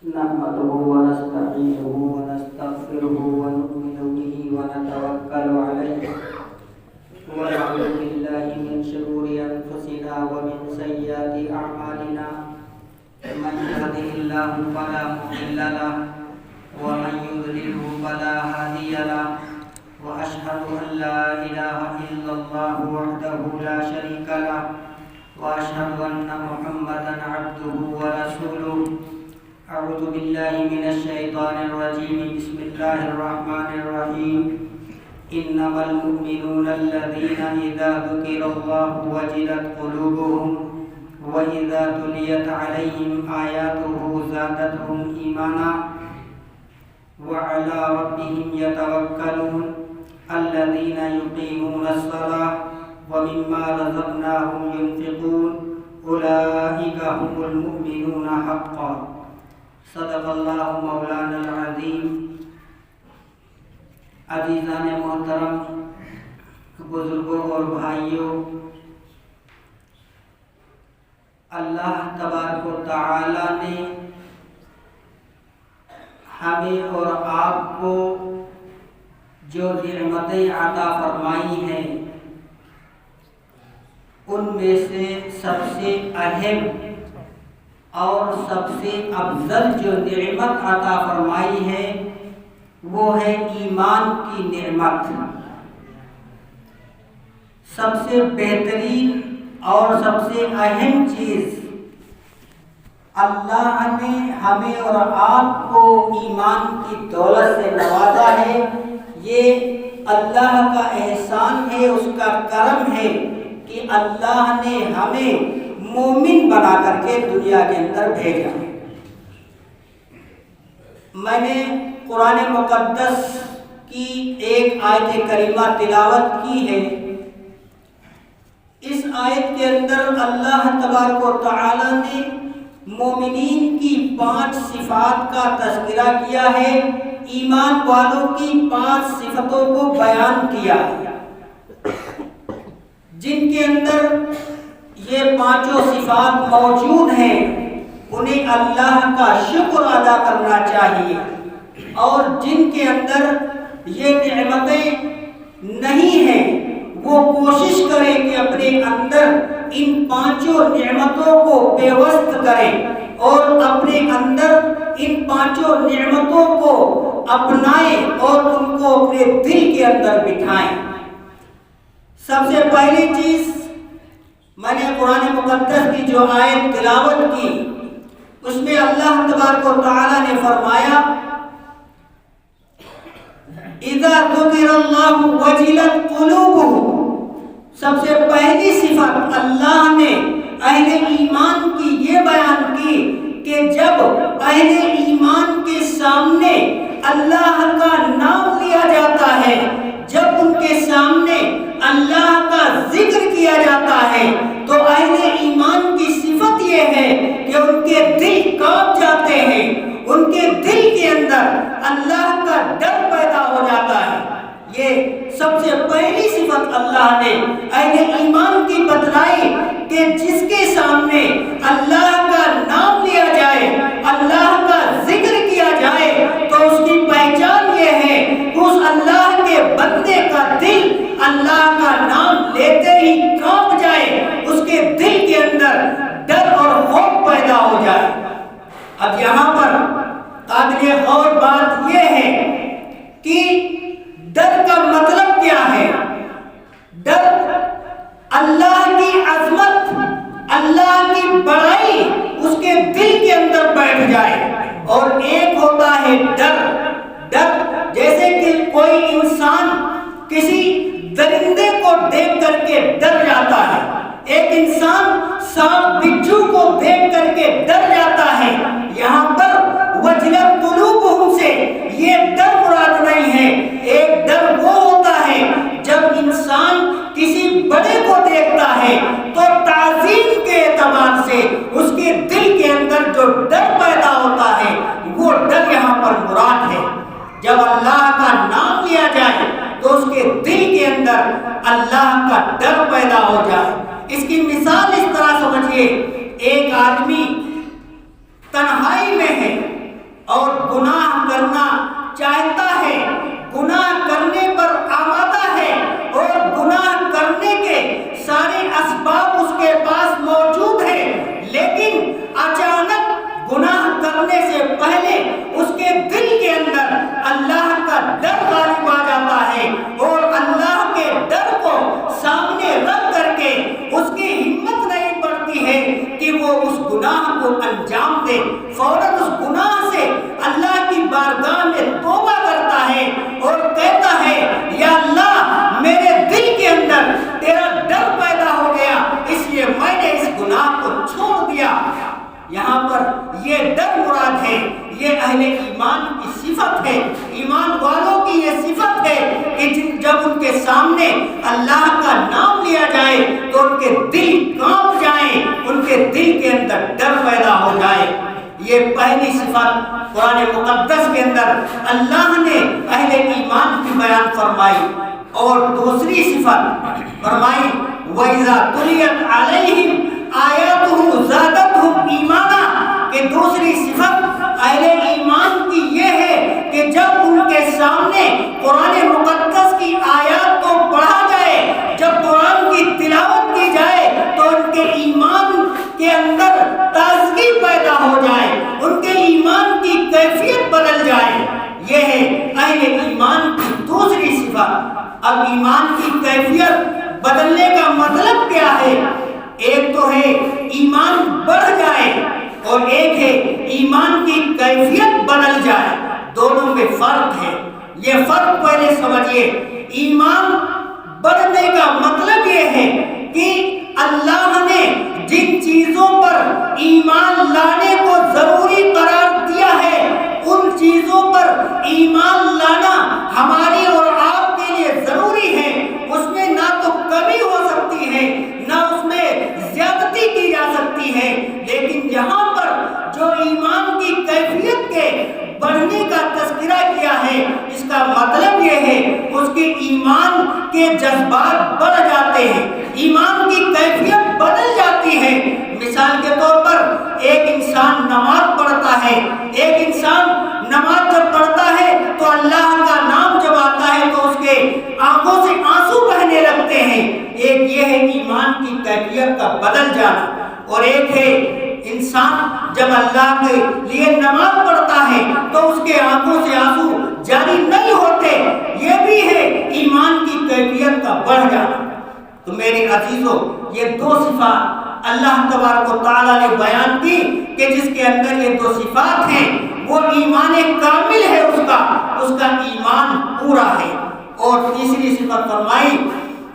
نحمده ونستعينه ونستغفره ونؤمن به ونتوكل عليه ونعوذ بالله من شرور أنفسنا ومن سيئات أعمالنا من يهده الله فلا مضل له ومن يضلله فلا هادي له وأشهد أن لا إله إلا الله وحده لا شريك له وأشهد أن محمدا عبده ورسوله. أعوذ بالله من الشيطان الرجيم. بسم الله الرحمن الرحيم. إنما المؤمنون الذين إذا ذكر الله وجلت قلوبهم وإذا تليت عليهم آياته زادتهم إيمانا وعلى ربهم يتوكلون الذين يقيمون الصلاة ومما رزقناهم ينفقون أولئك هم المؤمنون حقا. صدق اللہ مولانا العظیم. عزیزان محترم، بزرگوں اور بھائیوں، اللہ تبارک و تعالی نے ہمیں اور آپ کو جو نعمتیں عطا فرمائی ہیں ان میں سے سب سے اہم اور سب سے افضل جو نعمت عطا فرمائی ہے وہ ہے ایمان کی نعمت. سب سے بہترین اور سب سے اہم چیز اللہ نے ہمیں اور آپ کو ایمان کی دولت سے نوازا ہے. یہ اللہ کا احسان ہے، اس کا کرم ہے کہ اللہ نے ہمیں مومن بنا کر کے دنیا کے اندر بھیجا. میں نے قرآن مقدس کی ایک آیت کریمہ تلاوت کی ہے. اس آیت کے اندر اللہ تبارک و تعالی نے مومنین کی 5 صفات کا تذکرہ کیا ہے، ایمان والوں کی 5 صفتوں کو بیان کیا ہے جن کے اندر یہ 5 صفات موجود ہیں. انہیں اللہ کا شکر ادا کرنا چاہیے، اور جن کے اندر یہ نعمتیں نہیں ہیں وہ کوشش کریں کہ اپنے اندر ان 5 نعمتوں کو پیوست کریں اور اپنے اندر ان 5 نعمتوں کو اپنائیں اور ان کو اپنے دل کے اندر بٹھائیں. سب سے پہلی چیز، میں نے قرآن مقدس کی جو آیت تلاوت کی اس میں اللہ تبارک و تعالی نے فرمایا اذا ذکر اللہ وجلت قلوبہم. سب سے پہلی صفت اللہ نے اہل ایمان کی یہ بیان کی کہ جب اہل ایمان کے سامنے اللہ کا نام لیا جاتا ہے، جب ان کے سامنے اللہ کا ذکر کیا جاتا ہے تو اہل ایمان کی صفت یہ ہے کہ ان کے دل کانپ جاتے ہیں، ان کے دل کے اندر اللہ کا ڈر پیدا ہو جاتا ہے. یہ سب سے پہلی صفت اللہ نے اہل ایمان کی بتلائی کہ جس کے سامنے اللہ کا نام لیا جائے، اللہ کا ذکر کیا جائے تو اس کی پہچان یہ ہے اس اللہ کے بندے کا دل اللہ کا نام لیتے ہی کانپ جائے، اس کے دل کے اندر ڈر اور خوف پیدا ہو جائے. اب یہاں پر قابل غور بات یہ ہے کہ ڈر کا مطلب کیا ہے؟ ڈر اللہ کی عظمت، اللہ کی بڑائی اس کے دل کے اندر بیٹھ جائے. اور ایک ہوتا ہے ڈر جیسے کہ کوئی انسان کسی درندے کو دیکھ کر کے ڈر جاتا ہے، ایک انسان سانپ بچھو کو دیکھ کر کے ڈر جاتا ہے. یہاں پر وجلت قلوبہم سے یہ ڈر مراد نہیں ہے. ایک ڈر وہ ہوتا ہے جب انسان کسی بڑے کو دیکھتا ہے تو تعظیم کے اعتبار سے اس کے دل کے اندر جو ڈر پیدا ہوتا ہے وہ ڈر یہاں پر مراد ہے. جب اللہ کا نام لیا جائے تو اس کے دل کے اندر اللہ کا ڈر پیدا ہو جائے. اس کی مثال اس طرح سمجھیے، ایک آدمی تنہائی میں ہے کرنے سے پہلے اس کے دل کے اندر اللہ کا ڈر غالب آ جاتا ہے، اور اللہ کے ڈر کو سامنے رکھ کر کے اس کی ہمت نہیں پڑتی ہے کہ وہ اس گناہ کو انجام دے، فوراً اس گناہ سے اللہ کی بارگاہ میں توبہ کرتا ہے اور کہتا ہے یا اللہ میرے دل کے اندر تیرا ڈر پیدا ہو گیا، اس لیے میں نے اس گناہ کو چھوڑ دیا۔ یہاں پر یہ ڈر مراد ہے، یہ اہل ایمان کی صفت ہے، ایمان والوں کی یہ صفت ہے کہ جب ان کے سامنے اللہ کا نام لیا جائے تو ان کے دل کانپ جائیں، ان کے دل کے اندر ڈر پیدا ہو جائے۔ یہ پہلی صفت قرآن مقدس کے اندر اللہ نے اہل ایمان کی بیان فرمائی، اور دوسری صفت فرمائی وَإِذَا تُلِيَتْ عَلَيْهِمْ آیاتُهُ زَادَتْهُمْ ایمانا، کہ دوسری صفت اہل ایمان کی یہ ہے کہ جب ان کے سامنے قرآن مقدس کی آیات کو پڑھا جائے، جب قرآن کی تلاوت کی جائے تو ان کے ایمان کے اندر تازگی پیدا ہو جائے، ان کے ایمان کی کیفیت بدل جائے۔ یہ ہے اہل ایمان کی دوسری صفت۔ اب ایمان کی کیفیت بدلنے کا مطلب کیا ہے؟ ایک تو ہے ایمان بڑھ جائے اور ایک ہے ایمان کی کیفیت بدل جائے، دونوں میں فرق ہے۔ یہ فرق پہلے سمجھیے۔ ایمان بڑھنے کا مطلب یہ ہے کہ اللہ نے جن چیزوں پر ایمان لانے کو ضروری قرار دیا ہے ان چیزوں پر ایمان لانا ہماری اور آپ کے لیے ضروری ہے۔ اس میں نہ تو کمی ہو سکتی ہے نہ اس میں زیادتی کی جا سکتی ہے، لیکن یہاں پر جو ایمان کی کیفیت کے بڑھنے کا تذکرہ کیا ہے اس کا مطلب یہ ہے اس کے ایمان کے جذبات بڑھ جاتے ہیں، ایمان کی کیفیت بدل جاتی ہے۔ مثال کے طور پر ایک انسان نماز پڑھتا ہے، ایک انسان نماز جب پڑھتا ہے تو اللہ کا نام جب آتا ہے تو اس کے آنکھوں سے آنسو بہنے لگتے ہیں۔ ایک یہ ہے ایمان کی کیفیت کا بدل جانا، اور ایک ہے انسان جب اللہ کے لیے نماز پڑھتا ہے تو اس کے آنکھوں سے آنسو جاری نہیں ہوتے۔ یہ بھی ہے ایمان کی کیفیت کا بڑھ جانا۔ تو میرے عزیزو، یہ دو صفات اللہ تبارک و تعالیٰ نے بیان کی کہ جس کے اندر یہ دو صفات ہیں وہ ایمان کامل ہے، اس کا ایمان پورا ہے۔ اور تیسری صفت فرمائی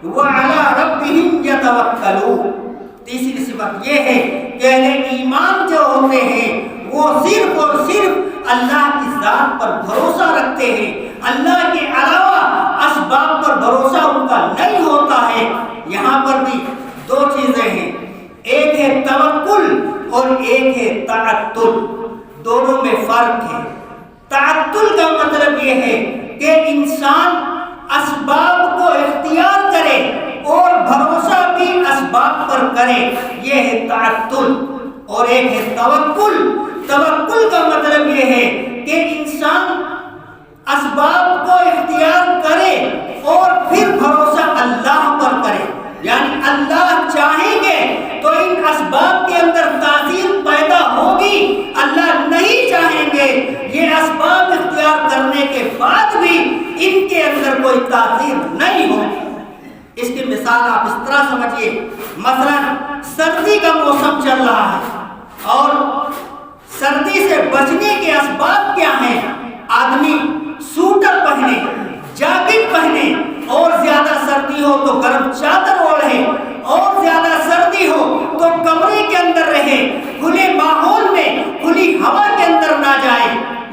وَعَلَىٰ رَبِّهِمْ يَتَوَكَّلُونَ، تیسری صفت یہ ہے کہ اہل ایمان جو ہوتے ہیں وہ صرف اور صرف اللہ کی ذات پر بھروسہ رکھتے ہیں، اللہ کے علاوہ اسباب پر بھروسہ ان کا نہیں ہوتا ہے۔ یہاں پر بھی دو چیزیں ہیں، ایک ہے توکل اور ایک ہے تعتل، دونوں میں فرق ہے۔ تعتل کا مطلب یہ ہے کہ انسان اسباب کو اختیار کرے اور بھروسہ بھی اسباب پر کرے، یہ ہے تعتل۔ اور ایک ہے توکل۔ توکل کا مطلب یہ ہے کہ انسان اسباب کو اختیار کرے اور پھر بھروسہ اللہ پر کرے، یعنی اللہ چاہیں گے تو ان اسباب کے اندر تاثیر پیدا ہوگی، اللہ نہیں چاہیں گے یہ اسباب اختیار کرنے کے بعد بھی ان کے اندر کوئی تاثیر نہیں ہوگی۔ اس کی مثال آپ اس طرح سمجھیے، مثلا سردی کا موسم چل رہا ہے اور سردی سے بچنے کے اسباب کیا ہیں؟ آدمی سوٹر پہنے، جاکٹ پہنے، اور زیادہ سردی ہو تو گرم چادر اوڑھے، اور زیادہ سردی ہو تو کمرے کے اندر رہے، کھلے ماحول میں کھلی ہوا کے اندر نہ جائے،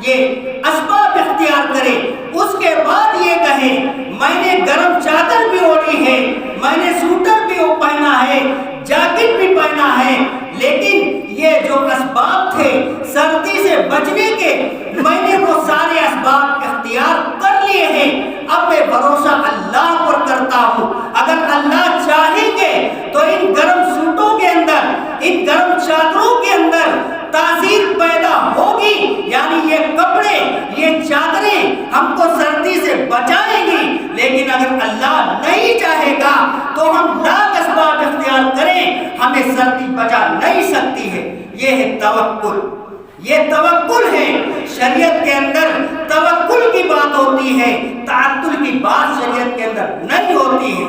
یہ اسباب اختیار کرے۔ اس کے بعد یہ کہے میں نے گرم چادر بھی اوڑھی ہے، میں نے سوٹر بھی پہنا ہے، جاکٹ بھی پہنا ہے، لیکن یہ جو اسباب تھے سردی سے بچنے کے میں نے وہ سارے اسباب اختیار کر لیے ہیں، اب میں بھروسہ اللہ پر کرتا ہوں۔ اگر اللہ چاہیں گے تو ان گرم سوٹوں کے اندر، ان گرم چادروں کے اندر تاثیر پیدا ہوگی، یعنی یہ کپڑے، یہ چادریں ہم کو سردی سے بچائیں گی، لیکن اگر اللہ نہیں چاہے گا تو ہم لاکھ اسباب اختیار کریں، ہمیں سردی بچا نہیں سکتی ہے۔ یہ ہے توکل۔ یہ توکل ہے۔ شریعت کے اندر توکل کی بات ہوتی ہے، تعطل کی بات شریعت کے اندر نہیں ہوتی ہے۔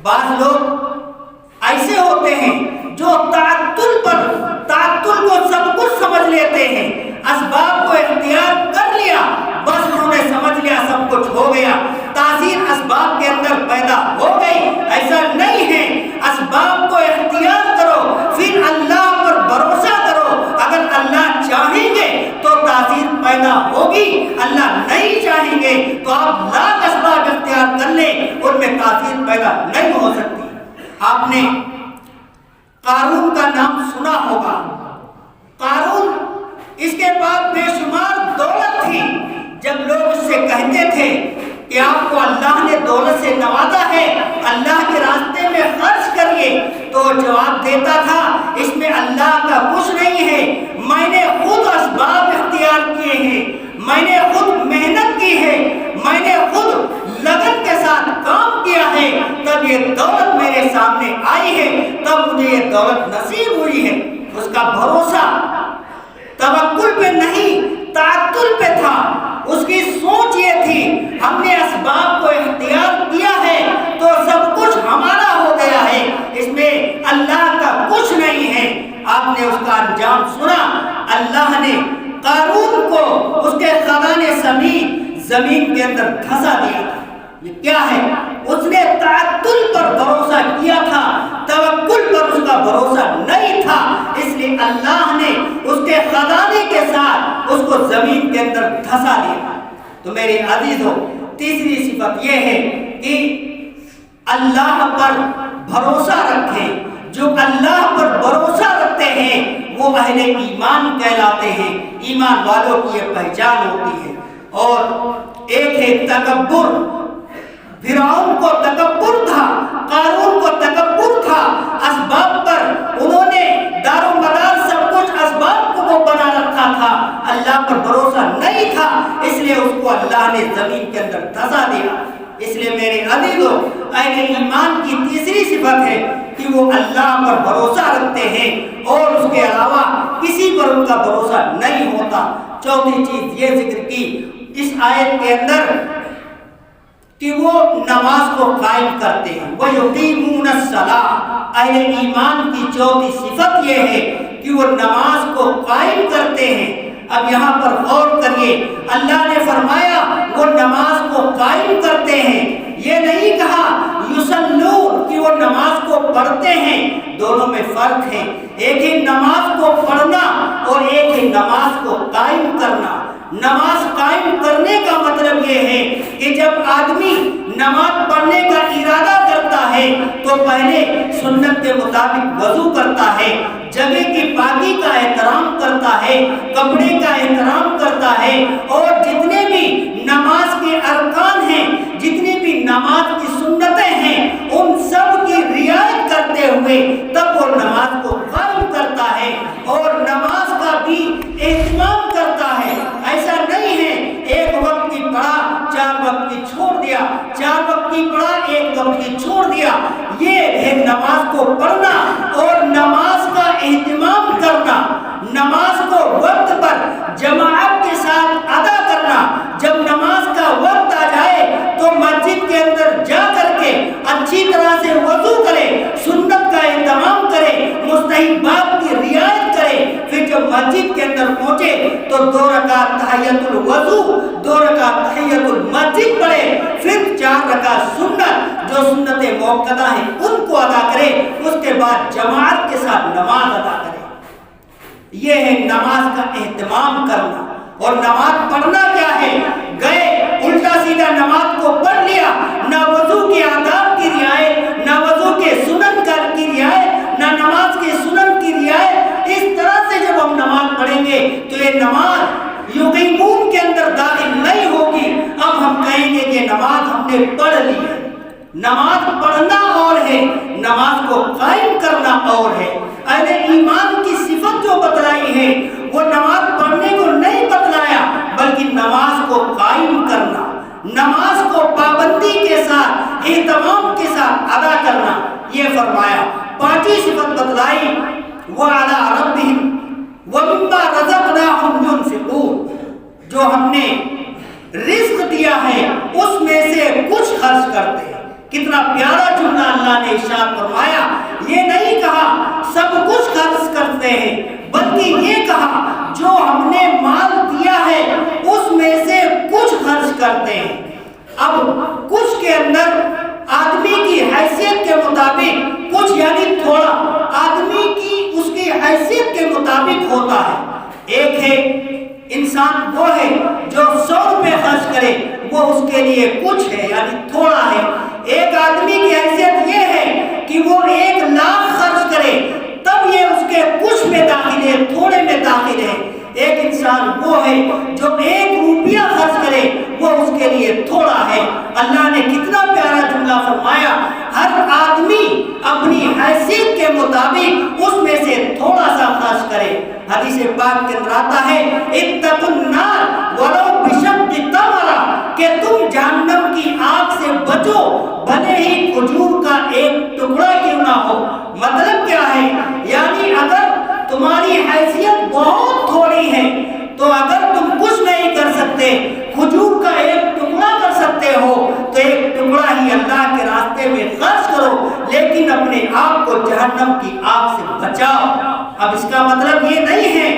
بعض لوگ ایسے ہوتے ہیں جو تعطل کو سب کچھ سمجھ لیتے ہیں، اسباب کو اختیار کر لیا، بس انہوں نے سمجھ لیا سب کچھ ہو گیا، تاثیر اسباب کے اندر پیدا ہو گئی۔ ایسا نہیں ہے، اسباب کو اختیار کرو، پھر اللہ پر بھروسہ کرو۔ اگر اللہ چاہیں گے تو تاثیر پیدا ہوگی، اللہ نہیں چاہیں گے تو آپ لاکھ اسباب اختیار کر لیں، ان میں تاثیر پیدا نہیں ہو سکتی۔ آپ نے قارون کا نام سنا ہوگا۔ قارون، اس کے بعد بے شمار دولت تھی۔ جب لوگ اس سے کہتے تھے کہ آپ کو اللہ نے دولت سے نوازا ہے، اللہ کے راستے میں خرچ کریے، تو جواب دیتا تھا اس میں اللہ کا کچھ نہیں ہے، میں نے خود اسباب اختیار کیے ہیں، میں نے خود محنت کی ہے، میں نے خود لگن کے ساتھ کام کیا ہے، تب یہ دولت میرے سامنے آئی ہے، تب مجھے یہ دولت نصیب ہوئی ہے۔ اس کا بھروسہ توکل پہ نہیں، تعطل پہ تھا۔ اس کی سوچ یہ تھی ہم نے اسباب کو اختیار کیا ہے تو سب کچھ ہمارا ہو گیا ہے، اس میں اللہ کا کچھ نہیں ہے۔ آپ نے اس کا انجام سنا، اللہ نے قارون کو اس کے خزانے سمیت زمین کے اندر دھسا دیا۔ یہ کیا ہے؟ اس نے تعطل پر بھروسہ کیا تھا، توکل پر اس کا بھروسہ نہیں تھا، اس لیے اللہ نے اس کے خزانے کے ساتھ اس کو زمین کے اندر دھسا دیا۔ تو میرے عزیزو، تیسری صفت یہ ہے کہ اللہ پر بھروسہ رکھیں۔ جو اللہ پر بھروسہ رکھتے ہیں وہ اہل ایمان کہلاتے ہیں، ایمان والوں کی یہ پہچان ہوتی ہے۔ اور ایک ہے تکبر۔ فرعون کو تکبر تھا، قارون کو تکبر تھا، اسباب پر انہوں نے دار و مدار سب کچھ اسباب کو بنا رکھا تھا، اللہ پر بھروسہ نہیں تھا، اس لیے اس کو اللہ نے زمین کے اندر دھسا دیا۔ اس لیے میرے عزیزو، اہل ایمان کی تیسری صفت ہے کہ وہ اللہ پر بھروسہ رکھتے ہیں اور اس کے علاوہ کسی پر ان کا بھروسہ نہیں ہوتا۔ چوتھی چیز یہ ذکر کی اس آیت کے اندر کہ وہ نماز کو قائم کرتے ہیں، وَيُقِيمُونَ الصَّلَاةَ۔ اہل ایمان کی چوتھی صفت یہ ہے کہ وہ نماز کو قائم کرتے ہیں۔ اب یہاں پر غور کریے، اللہ نے فرمایا وہ نماز کو قائم کرتے ہیں، یہ نہیں کہا یصلون کہ وہ نماز کو پڑھتے ہیں۔ دونوں میں فرق ہے، ایک ہے نماز کو پڑھنا اور ایک ہے نماز کو قائم کرنا۔ نماز قائم کرنے کا مطلب یہ ہے کہ جب آدمی نماز پڑھنے کا ارادہ کرتا ہے تو پہلے سنت کے مطابق وضو کرتا ہے، جگہ کی پاکی کا احترام کرتا ہے، کپڑے کا احترام کرتا ہے، اور جتنے بھی نماز کے ارکان ہیں، جتنی بھی نماز کی سنتیں ہیں، ان سب کی رعایت کرتے ہوئے تب وہ نماز کو قائم کرتا ہے اور نماز کا بھی اہتمام کرتا ہے۔ ایسا نہیں ہے ایک وقت کی پڑھا 4 وقت کی چھوڑ دیا، 4 وقت کی پڑھا 1 وقت کی چھوڑ دیا۔ یہ ہے نماز کو پڑھنا اور نماز کا اہتمام کرنا، نماز کو وقت پر جماعت کے ساتھ ادا کرنا۔ جب نماز کا وقت آ جائے تو مسجد کے اندر جا کر کے اچھی طرح سے وضو کرے، سنت کا اہتمام کرے، مستحبات کی رعایت کرے، پھر جب مسجد کے اندر پہنچے تو 2 رکعت تحیۃ الوضو، 2 رکعت تحیۃ المسجد پڑھے، پھر 4 رکعت سنت جو سنت موقدہ ہیں ان کو ادا کرے، اس کے بعد جماعت کے ساتھ نماز ادا کرے۔ یہ ہے نماز کا اہتمام کرنا۔ اور نماز پڑھنا کیا ہے؟ گئے الٹا سیدھا نماز کو پڑھ لیا، نہ وضو کے آداب کی رعایت، نہ وضو کے سنن کی رعایت، نہ نماز کے سنن کی رعایت۔ اس طرح سے جب ہم نماز پڑھیں گے تو یہ نماز یقین کے اندر داخل نہیں ہوگی۔ اب ہم کہیں گے کہ نماز ہم نے پڑھ لی ہے۔ نماز پڑھنا اور ہے، نماز کو قائم کرنا اور ہے۔ اہل ایمان کی صفت جو بتلائی ہے وہ نماز پڑھنے کو نہیں بتلایا بلکہ نماز کو قائم کرنا، نماز کو پابندی کے ساتھ اہتمام کے ساتھ ادا کرنا یہ فرمایا۔ 5ویں صفت بتلائی وَعَلَىٰ رَبِّهِمْ وَمِمَّا رَزَقْنَاهُمْ جو ہم نے رزق دیا ہے اس میں سے کچھ خرچ کرتے ہیں۔ کتنا پیارا جملہ اللہ نے ارشاد فرمایا، یہ نہیں کہا سب کچھ خرچ کرتے ہیں، بلکہ یہ کہا جو ہم نے مال دیا ہے اس میں سے کچھ خرچ کرتے ہیں۔ اب کچھ کے اندر آدمی کی حیثیت کے مطابق کچھ یعنی تھوڑا آدمی کی اس کی حیثیت کے مطابق ہوتا ہے۔ ایک ہے انسان وہ ہے جو 100 روپے خرچ کرے وہ اس کے لیے کچھ ہے یعنی تھوڑا ہے۔ ایک آدمی کی حیثیت یہ ہے کہ وہ 1 لاکھ خرچ کرے تب یہ اس کے کچھ میں داخل ہے، تھوڑے میں داخل ہے۔ ایک انسان وہ ہے جو 1 روپیہ خرچ کرے وہ اس کے لیے تھوڑا ہے۔ اللہ نے کتنا پیارا جملہ فرمایا، ہر آدمی اپنی حیثیت کے مطابق اس میں سے تھوڑا سا خرچ کرے۔ حدیث پاک کے اندر آتا ہے اتقوا النار ولو بشق تمرہ، کہ تم جہنم کی آگ سے بچو بھلے ہی کھجور کا 1 ٹکڑا کیوں نہ ہو۔ مطلب کیا ہے؟ یعنی اگر تمہاری حیثیت بہت تھوڑی ہے تو اگر تم کچھ نہیں کر سکتے، کھجور کا 1 ٹکڑا کر سکتے ہو تو 1 ٹکڑا ہی اللہ کے راستے میں خرچ کرو، لیکن اپنے آپ کو جہنم کی آگ سے بچاؤ۔ اب اس کا مطلب یہ نہیں ہے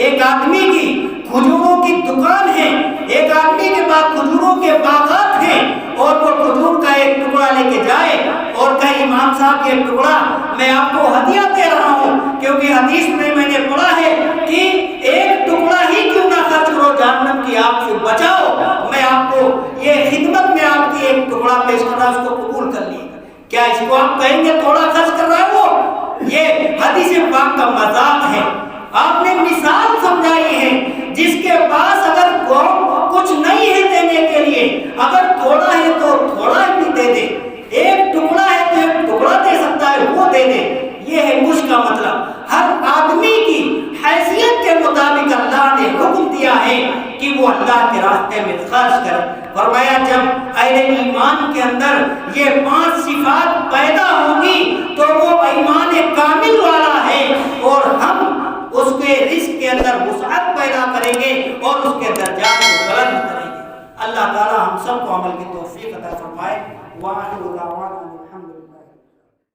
ایک آدمی کی کھجوروں کی دکان ہے، ایک آدمی کے پاس کھجوروں کے باغات ہیں اور وہ کھجور کا 1 ٹکڑا لے کے جائے اور کہیں امام صاحب یہ ٹکڑا میں آپ کو ہدیہ دے رہا ہوں، کیونکہ حدیث میں نے پڑھا ہے کہ 1 ٹکڑا ہی کیوں نہ خرچ کرو جہنم کی آگ سے بچاؤ، میں آپ کو یہ خدمت میں آپ کی 1 ٹکڑا پیش کر رہا ہوں، اس کو قبول کر لیے۔ کیا اس کو آپ کہیں گے تھوڑا خرچ کر رہا ہے وہ؟ یہ حدیث پاک کا مذاق ہے۔ آپ نے مثال سمجھائی ہے، جس کے پاس اگر کچھ نہیں ہے دینے کے لیے، اگر تھوڑا ہے تو تھوڑا بھی دے دے، 1 ٹکڑا ہے تو 1 ٹکڑا دے سکتا ہے وہ دے دے۔ یہ ہے کچھ کا مطلب ہر آدمی کی حیثیت کے مطابق اللہ نے حکم دیا ہے کہ وہ اللہ کے راستے میں خرچ کرے۔ فرمایا جب اہل ایمان کے اندر یہ 5 صفات پیدا ہوگی تو وہ ایمان کامل والا ہے اور ہم اس کے رزق کے اندر وسعت پیدا کریں گے اور اس کے درجات کو بلند کریں گے۔ اللہ تعالی ہم سب کو عمل کی توفیق عطا فرمائے۔ وآخر دعوانا